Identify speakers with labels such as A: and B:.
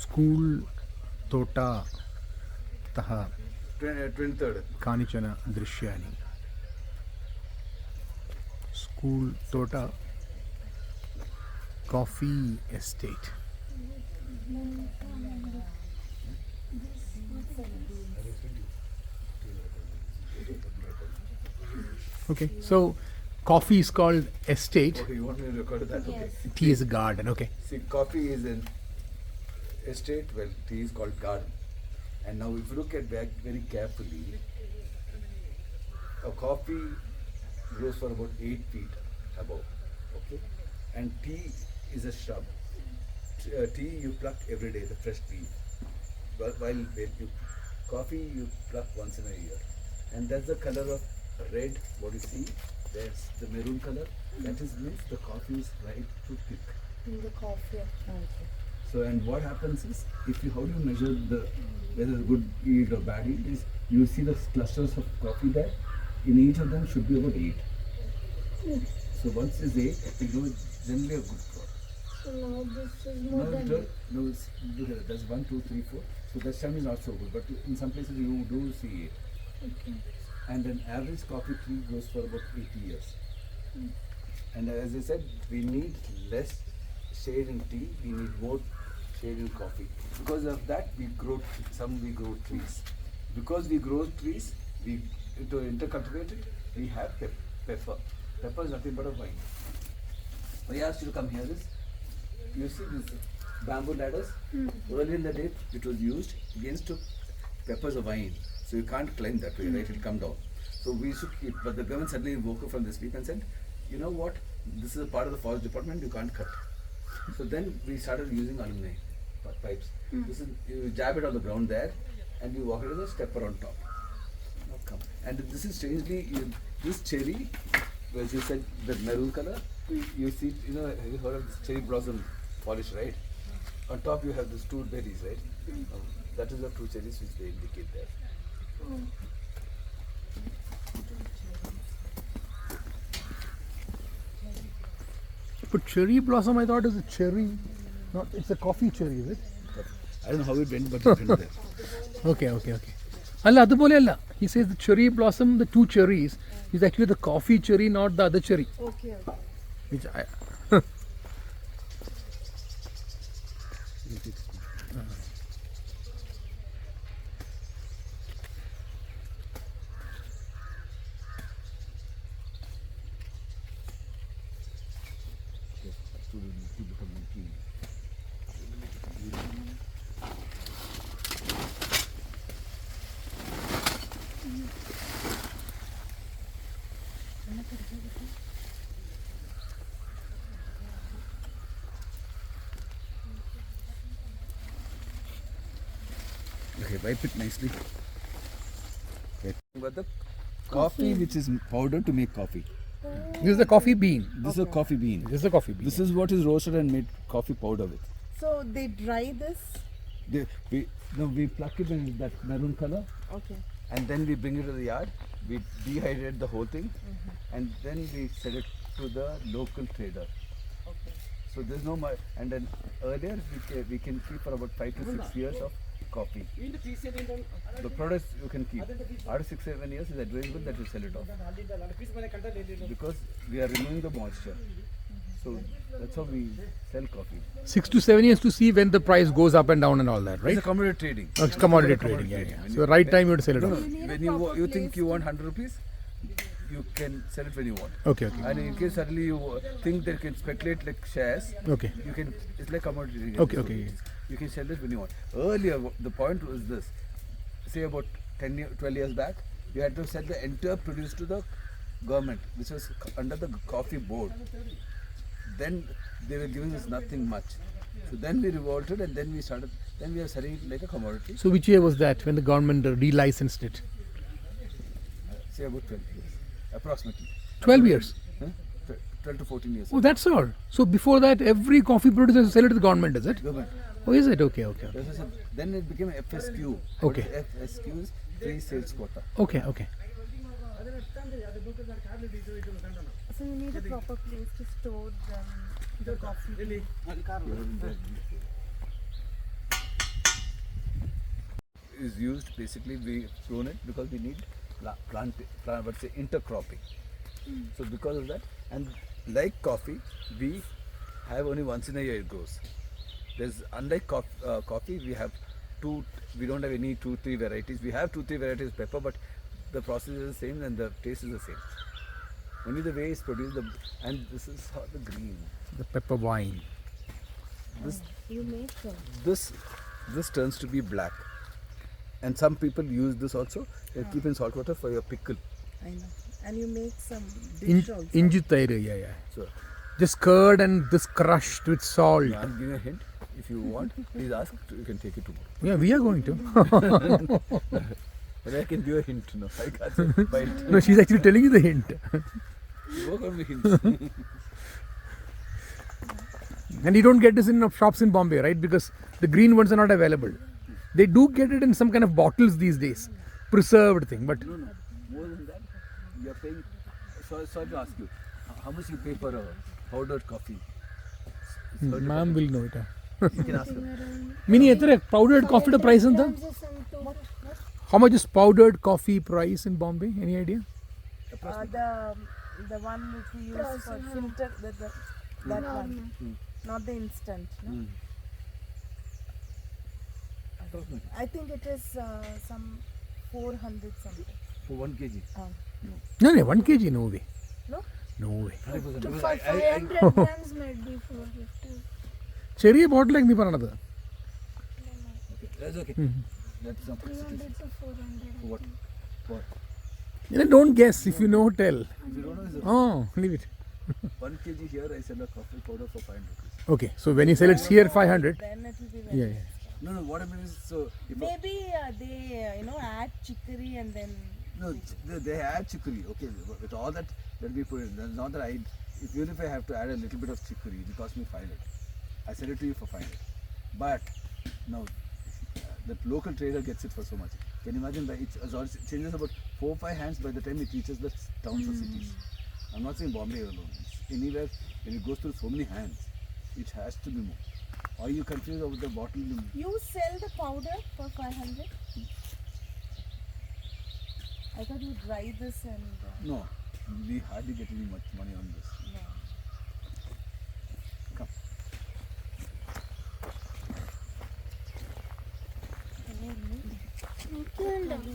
A: School तोटातः
B: 23rd.
A: कानिचन दृश्यानि. School तोटा काफ़ी estate. Okay, so coffee is called estate.
B: Okay, you want me to record that? Okay.
A: Tea is a garden. Okay.
B: See, coffee is an estate, well, tea is called garden. And now if you look at that very carefully, a coffee grows for about 8 feet above, okay? And tea is a shrub. Tea you pluck every day, the fresh tea. While coffee you pluck once in a year. And that's the color of red, what you see, that's the maroon color. That is means the coffee is ripe to pick.
C: In the coffee. Okay.
B: So, and what happens is, if you, how do you measure the whether it's good yield or bad yield? Is you see the clusters of coffee there. In each of them should be about 8. So once is 8, you know it's generally a good crop.
C: So now this is more
B: No,
C: than
B: no, look at it. There's 1, 2, 3, 4. So that time is not so good. But in some places you do see 8.
C: okay.
B: And an average coffee tree grows for about 80 years. And as I said, we need less shade in tea, we need more shade in coffee. Because of that, we grow trees. Because we grow trees, we to intercultivate it, we have pepper. Pepper is nothing but a vine. Why I asked you to come here is, you see these bamboo ladders? Earlier in the day, it was used against to peppers of vine. So you can't climb that way, right? It'll come down. So we should keep, but the government suddenly woke up from this sleep and said, you know what, this is a part of the forest department, you can't cut. So then we started using aluminum pipes. This is, you jab it on the ground there and you walk it with a stepper on top. Now come. And this is strangely, this cherry, as you said, the maroon color, you see, you know, have you heard of this cherry blossom polish, right? On top you have these 2 berries, right? That is the 2 cherries which they indicate there.
A: But cherry blossom, I thought is a cherry. Not, it's a coffee cherry, is it?
B: I don't know how it went, but it went there.
A: Okay. Allah, adupole alla. He says the cherry blossom, the 2 cherries, is actually the coffee cherry, not the other cherry.
C: Okay.
A: Which I.
B: Okay, wipe it nicely. Okay. But the coffee which is powdered to make coffee.
A: This is the coffee bean.
B: This is a coffee bean.
A: This is a coffee bean.
B: This is what is roasted and made coffee powder with.
C: So they dry this?
B: We pluck it in that maroon color
C: Okay.
B: and then we bring it to the yard. We dehydrate the whole thing and then we sell it to the local trader.
C: Okay.
B: So there's no more. And then earlier we can keep for about 5 to 6 years of coffee. The products you can keep. After 6-7 years is advisable that you sell it off. Because we are removing the moisture. So that's how we sell coffee.
A: 6 to 7 years to see when the price goes up and down and all that, right?
B: It's a commodity trading.
A: Oh, it's commodity trading, yeah.
B: When
A: So right time you have to sell it
B: No,
A: off.
B: when you think you want 100 rupees, you can sell it when you want.
A: Okay.
B: And in case suddenly you think that you can speculate like shares,
A: Okay.
B: you can. It's like commodity trading.
A: Okay.
B: You can sell it when you want. Earlier, the point was this: say about 12 years back, you had to sell the entire produce to the government, which was under the coffee board. Then they were giving us nothing much. So then we revolted, and then we started. Then we are selling it like a commodity.
A: So which year was that when the government relicensed it?
B: Say about 12 years, approximately.
A: 12 years.
B: Huh? 12 to 14 years.
A: Oh, that's all. So before that, every coffee producer has to sell it to the government, is it?
B: Government.
A: Oh, is it? Okay.
B: Then it became FSQ.
A: Okay.
B: What FSQ is free sales quota.
A: Okay.
C: So you need a proper place to store the coffee.
B: is used. Basically, we grown it because we need what's say intercropping. So because of that, and like coffee, we have only once in a year it grows. There's unlike coffee, we have we don't have any 2-3 varieties. We have 2-3 varieties of pepper, but the process is the same and the taste is the same. Only the way it's produced, and this is how the green.
A: The pepper wine.
C: You make
B: This turns to be black, and some people use this also. They keep in salt water for your pickle.
D: I know. And you make some
A: In,
D: dish also.
A: inju tairu, yeah.
B: So
A: Just curd and this crushed with salt.
B: I'm giving a hint. If you want, please ask. You can take it tomorrow.
A: Yeah, we are going to.
B: But I can give a hint. No, I can't say by it.
A: No, she's actually telling you the hint.
B: Work on the hints.
A: And you don't get this in shops in Bombay, right? Because the green ones are not available. They do get it in some kind of bottles these days, preserved thing. But
B: No. More than that, you are paying. Sorry to ask you, how much you pay for a powdered coffee?
A: ma'am will know it.
B: You can ask her.
A: Mini, etre powdered coffee the price anta? How much is powdered coffee price in Bombay? Any idea?
D: The one which we use for filter, that one. Not the instant. No? I think it is some 400 something.
B: For 1 kg.
A: No, 1 kg, no way.
D: No?
A: No way.
B: 100%.
C: for 500 grams might be 450.
A: ചെറിയ ബോട്ടിലേക്ക് നീ പറഞ്ഞത്
B: That's okay. That's not
C: 300 to 400.
B: What?
A: Don't guess. If you know, tell.
B: If you don't know, it's
A: Oh, leave it.
B: 1 kg here, I sell a coffee powder for 500 rupees.
A: Okay, so when you sell it's here 500.
D: Then it will be very
A: Yeah.
B: No, what I mean is, so if
D: Maybe they add chicory and then
B: no, they add chicory. Okay, with all that we put in. That's not that even if I have to add a little bit of chicory, it will cost me 500. I sell it to you for 500. But now, the local trader gets it for so much. Can you imagine that it changes about 4-5 hands by the time it reaches the towns or cities. I'm not saying Bombay alone. It's anywhere, when it goes through so many hands, it has to be more. Or you confused over the bottle.
D: you sell the powder for 500. I thought you dry this and
B: No, we hardly get any much money on this.
D: no.
B: Come.
C: Okay, and